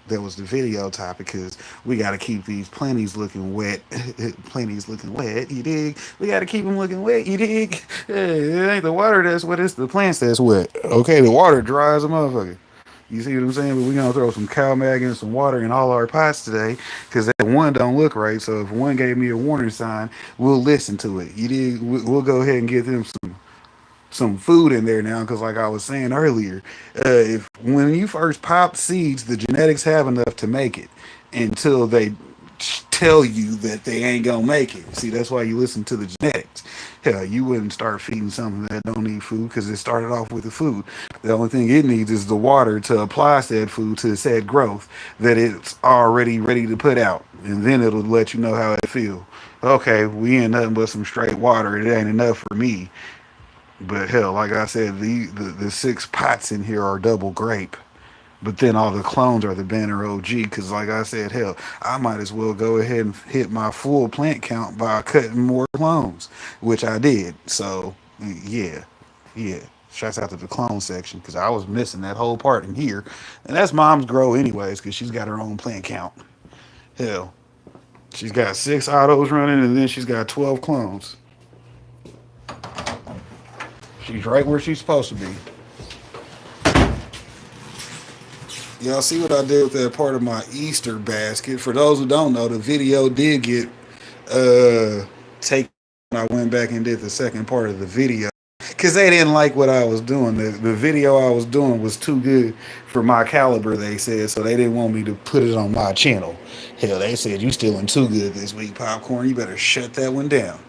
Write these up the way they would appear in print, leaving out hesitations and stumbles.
That was the video topic because we got to keep these planties looking wet. Planties looking wet, you dig? We got to keep them looking wet, you dig? It ain't the water that's wet, it's the plants that's wet. Okay, the water dries a motherfucker. You see what I'm saying? But we gonna throw some cow mag and some water in all our pots today, because that one don't look right. So if one gave me a warning sign, we'll listen to it. You did. We'll go ahead and give them some food in there now, because like I was saying earlier, if when you first pop seeds, the genetics have enough to make it until they tell you that they ain't gonna make it. See, that's why you listen to the genetics. Hell, you wouldn't start feeding something that don't need food because it started off with the food. The only thing it needs is the water to apply said food to said growth that it's already ready to put out, and then it'll let you know how it feels. Okay, we ain't nothing but some straight water. It ain't enough for me. But hell, like I said, the six pots in here are double grape. But then all the clones are the Banner OG. Because like I said, hell, I might as well go ahead and hit my full plant count by cutting more clones, which I did. So yeah, yeah. Shouts out to the clone section because I was missing that whole part in here, and that's mom's grow anyways because she's got her own plant count. Hell, she's got six autos running, and then she's got 12 clones. She's right where she's supposed to be. Y'all see what I did with that part of my Easter basket? For those who don't know, the video did get taken. I went back and did the second part of the video because they didn't like what I was doing. The video I was doing was too good for my caliber, they said, so they didn't want me to put it on my channel. Hell, they said, you stealing too good this week, Popcorn. You better shut that one down.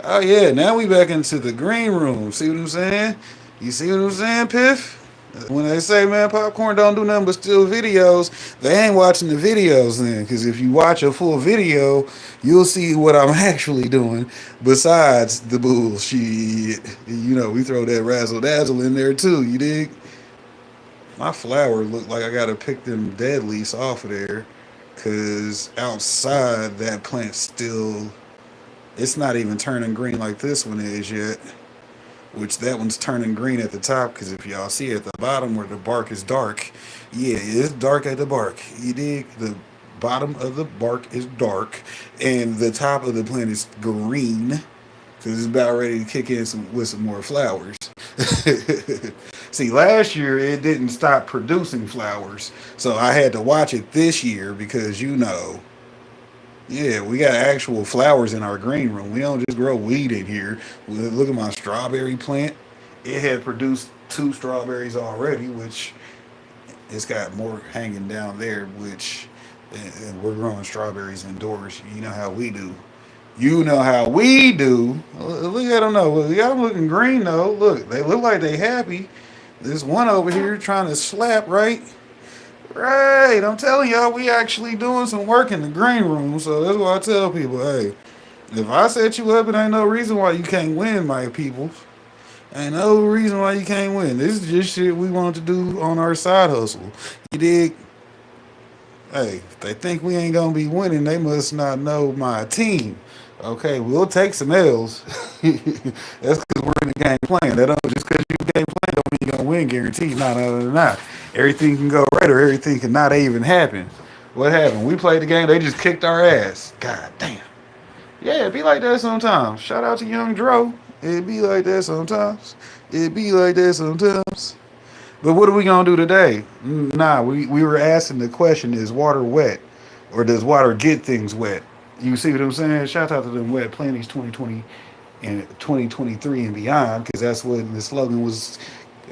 Oh, yeah, now we back into the green room. See what I'm saying? You see what I'm saying, Piff? When they say, man, Popcorn don't do nothing but steal videos, they ain't watching the videos then. Because if you watch a full video, you'll see what I'm actually doing besides the bullshit. You know, we throw that razzle dazzle in there too, you dig? My flower look like I gotta pick them dead leaves off of there. Because outside, that plant still, it's not even turning green like this one is yet. Which that one's turning green at the top because if y'all see at the bottom where the bark is dark, yeah, it's dark at the bark. You dig? The bottom of the bark is dark, and the top of the plant is green because it's about ready to kick in with some more flowers. See, last year it didn't stop producing flowers, so I had to watch it this year because yeah, we got actual flowers in our green room. We don't just grow weed in here. Look at my strawberry plant. It had produced two strawberries already, which it's got more hanging down there, which and we're growing strawberries indoors. You know how we do. You know how we do. Look at them though. We got them looking green though. Look, they look like they happy. There's one over here trying to slap, right? Right, I'm telling y'all, we actually doing some work in the green room. So that's why I tell people, hey, if I set you up, it ain't no reason why you can't win, my people. Ain't no reason why you can't win. This is just shit we want to do on our side hustle. You dig? Hey, if they think we ain't gonna be winning, they must not know my team. Okay, we'll take some L's. That's because we're in the game playing. That don't just because you game playing don't mean you're gonna win guaranteed. No, no, no, no. Everything can go right or everything can not even happen. What happened? We played the game, they just kicked our ass. God damn. Yeah, it be like that sometimes. Shout out to Young Dro. It be like that sometimes. It be like that sometimes. But what are we gonna do today? Nah, we were asking the question: is water wet, or does water get things wet? You see what I'm saying? Shout out to them wet planties 2020 and 2023 and beyond, because that's what the slogan was.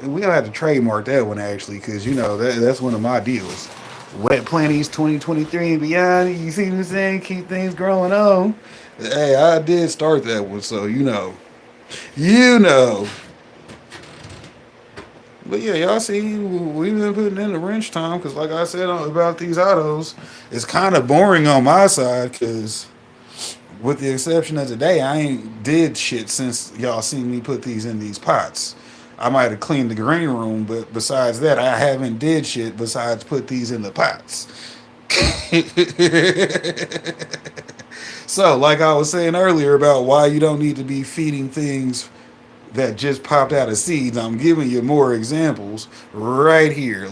We don't have to trademark that one actually, because you know that's one of my deals. Wet planties 2023 and beyond. You see what I'm saying? Keep things growing on. Hey, I did start that one, so you know. But yeah, y'all see, we've been putting in the wrench time because, like I said about these autos, it's kind of boring on my side because, with the exception of today, I ain't did shit since y'all seen me put these in these pots. I might have cleaned the green room, but besides that, I haven't did shit besides put these in the pots. So, like I was saying earlier about why you don't need to be feeding things that just popped out of seeds, I'm giving you more examples right here.